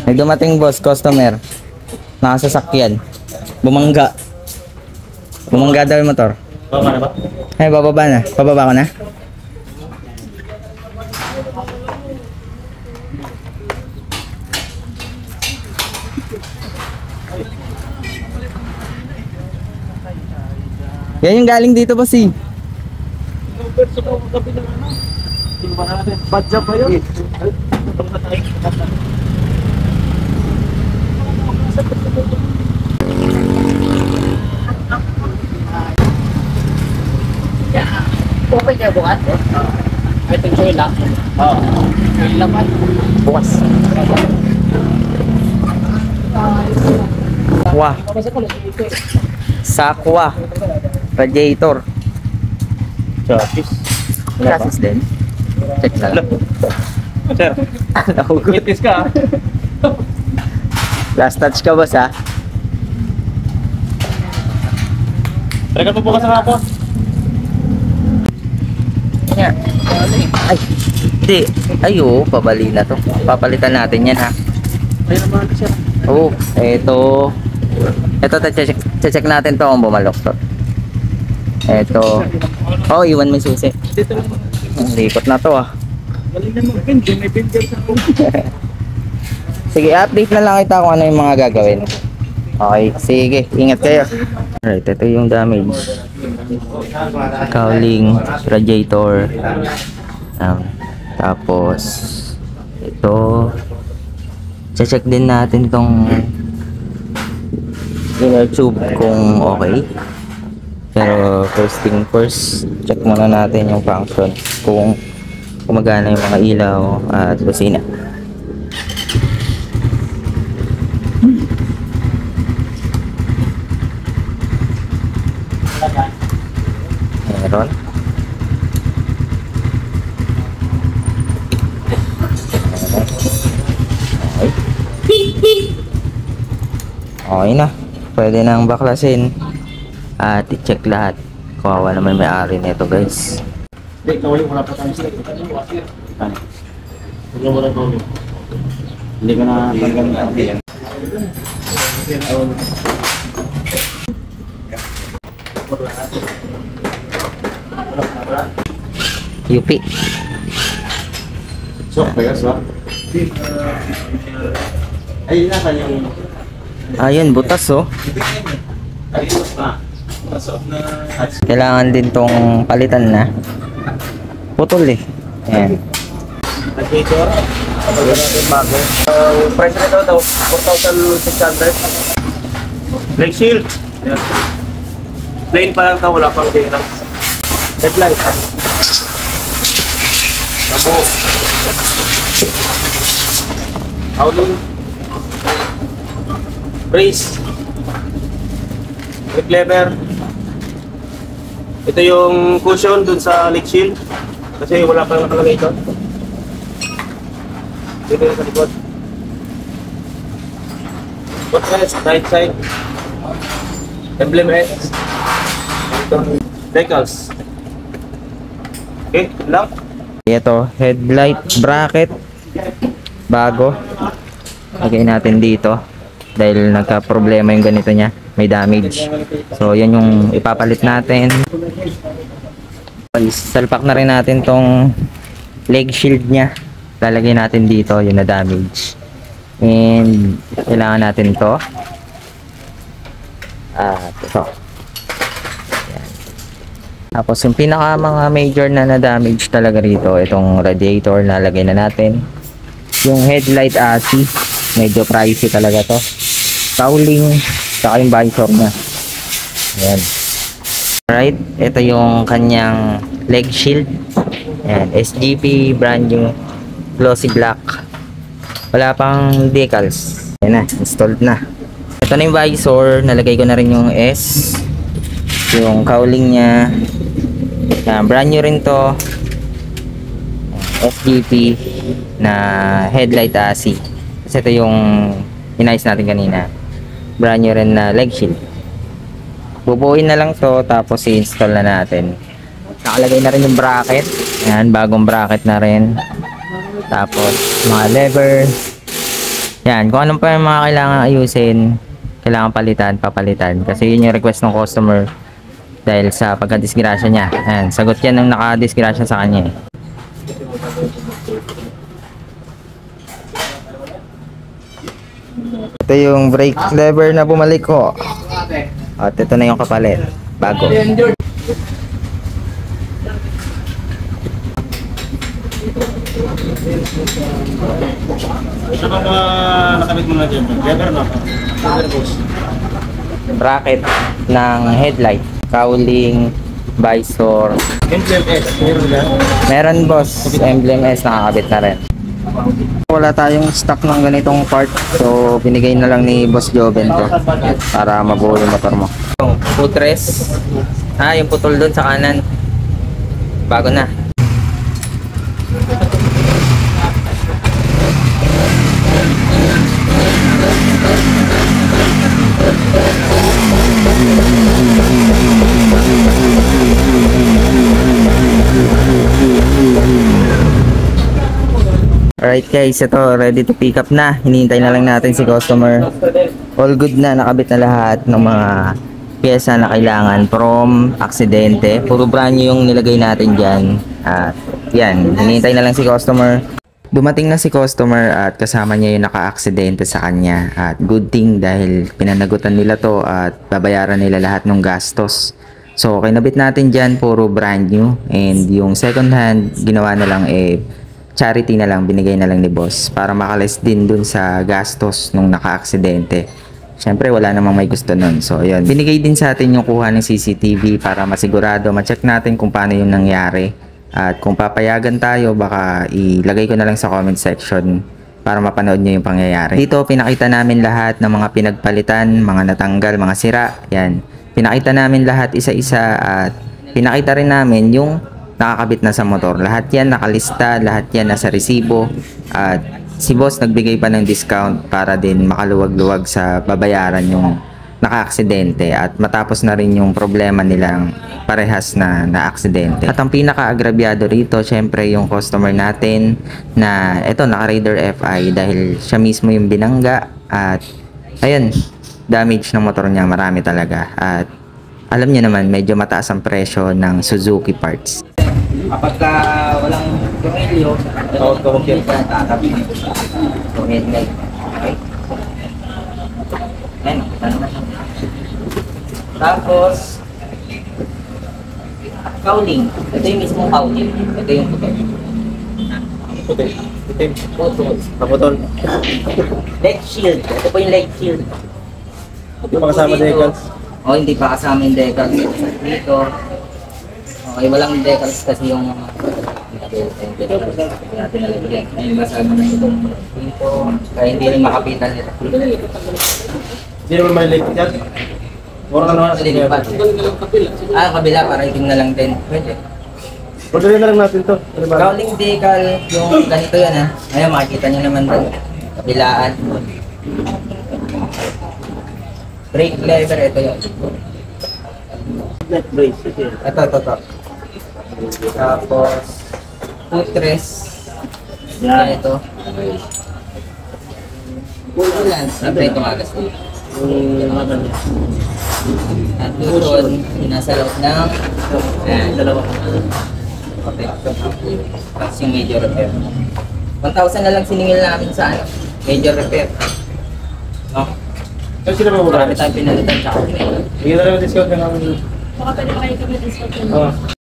May dumating boss, customer. Nakasasakyan. Bumangga. Bumangga daw yung motor. Baba na ba? Ay, bababa na. Bababa ko na. Yan yung galing dito boss eh. Badja pa yun. Okay niya bukas? Ito yung lang? Oo. Yung laman? Bukas. Wah. Sakwa. Radiator. Chassis. Chassis din. Check na lang. Sir, Nahugot. itis ka. Last touch ka boss ha? Teka mo bukas ang ako. Yan. Ay. Hindi. Ay oo. Pabali na to. Papalitan natin yan ha. Ayun naman siya. Oo. Ito. Ito. Check natin to kung bumalok to. Ito. Oh, iwan mo yung susi. Dito lang. Likot na to ah. Galing na mag-pin. May pin dyan sa phone. Sige, update na lang kita kung ano yung mga gagawin. Okay, sige. Ingat kayo. Alright, ito yung damage. Cowling, radiator. Tapos, ito. Check din natin tong inner tube kung okay. Pero first thing first, check muna natin yung function. Kung gumagana yung mga ilaw at busina. Meron. Okay. Okay na. Pwede nang baklasin at i-check lahat. Kawawa naman may-ari nito guys. Hindi, kawali. Wala pa tayong steak. Ano? Huwag mo lang kawali. Hindi ko na tanggalin. UP. So, kaya sa? Ay, nasa yung... Ayun, butas oh. Ayos na. Kailangan din tong palitan na. Putol eh. Ayan. Radiator. Kapag natin bago. Price nito daw, 4,600. Leg shield. Plain pa lang ito, wala pang dinam. Headlight. Tabo. Howling. Brace. Brake lever. Ito yung cushion dun sa leg shield. Kasi wala pang nakalagay ito. Dito yung sa likod. Footrest, right side. Emblem S. Ito. Decals. Okay, lang. Ito, headlight bracket. Bago. Lagay natin dito. Dahil nagka-problema yung ganito niya. May damage. So, yan yung ipapalit natin. Salpak na rin natin tong leg shield niya. Lalagay natin dito, yun na damage. And, kailangan natin to. At ito. Yan. Tapos, yung pinaka mga major na damage talaga rito, itong radiator, nalagay na natin. Yung headlight ASI, medyo pricey talaga to. Cowling, saka yung visor niya. Ayan. Alright, ito yung kanyang leg shield. Ayan, SGP brand new glossy black. Wala pang decals. Ayan na, installed na. Ito na yung visor, nalagay ko na rin yung S. Yung cowling niya. Ayan, brand new rin to. SGP na headlight ASI. Kasi ito yung inayos natin kanina. Brand new rin na leg shield. Bubuuin na lang to, tapos i-install na natin. Nakalagay na rin yung bracket. Ayan, bagong bracket na rin. Tapos mga lever. Yan, kung anong pa yung mga kailangan ayusin, kailangan palitan, papalitan. Kasi yun yung request ng customer dahil sa pagkadisgrasya niya. Ayan, sagot yan ng nakadisgrasya sa kanya. Ito yung brake lever na bumalik ko. At ito na yung kapalit. Bago. Ito ba nakabit mo na dyan? Lever no? Lever boss. Bracket ng headlight. Cowling, visor. Emblem S. Meron na? Meron boss. Emblem S nakakabit na rin. Wala tayong stock ng ganitong part. So binigay na lang ni Boss Joven to para mabuo yung motor mo. Yung footrest. Yung putol doon sa kanan. Bago na. Alright guys, ito ready to pick up na. Hinihintay na lang natin si customer. All good na, nakabit na lahat ng mga pyesa na kailangan from aksidente. Puro brand new yung nilagay natin dyan. At yan, hinihintay na lang si customer. Dumating na si customer at kasama niya yung naka-aksidente sa kanya. At good thing dahil pinanagutan nila to at babayaran nila lahat ng gastos. So kinabit natin dyan, puro brand new. And yung second hand, ginawa na lang charity na lang, binigay na lang ni boss para makalis din dun sa gastos nung naka-aksidente. Syempre wala namang may gusto nun. So yun, binigay din sa atin yung kuha ng CCTV para masigurado, ma-check natin kung paano yung nangyari. At kung papayagan tayo, baka ilagay ko na lang sa comment section para mapanood nyo yung pangyayari. Dito pinakita namin lahat ng mga pinagpalitan, mga natanggal, mga sira. Yan, pinakita namin lahat isa-isa at pinakita rin namin yung nakakabit na sa motor. Lahat yan nakalista, lahat yan nasa resibo. At si boss nagbigay pa ng discount para din makaluwag-luwag sa babayaran yung naka-aksidente at matapos na rin yung problema nilang parehas na na-aksidente. At ang pinaka-agrabyado rito, syempre yung customer natin na ito naka-Raider FI dahil siya mismo yung binangga at ayun, damage ng motor niya marami talaga. At alam niyo naman, medyo mataas ang presyo ng Suzuki parts. Kapag walang tornilyo, automatic ka tatabi. So, headlight. Okay. Ayan, tanong na siya. Tapos, cowling. Ito yung mismong cowling. Ito yung putol. Puti. Itim. Putol. Kaputol. Leg shield. Ito po yung leg shield. Hindi pa kasama decals. Hindi pa kasama yung decals. Dito. Okay, walang decals kasi yung natin nalagyan. Ayun, basag na ito. Dito, kaya hindi rin makapitan nito. Hindi naman may late yan. Mura na naman sa Lilipat. Kabila para itim na lang din. Pwede. Orderin na lang natin to. Cowling decal, yung ganito yan Ayun, makikita nyo naman doon. Kabilaan. Brake lever, ito yun. Net brace. Ito. Tapos, footrest. Yan ito. Yan, siyempre ito magas dito. At doon, nasa loob ng dalawa. Okay. Tapos yung major repair. 1,000 na lang siningil namin sa major repair. No? Kasi na ba mura? Marami tayong pinalitan tsaka. Bigyan na lang discount na namin. Baka pwede kayo kami discount. Oo.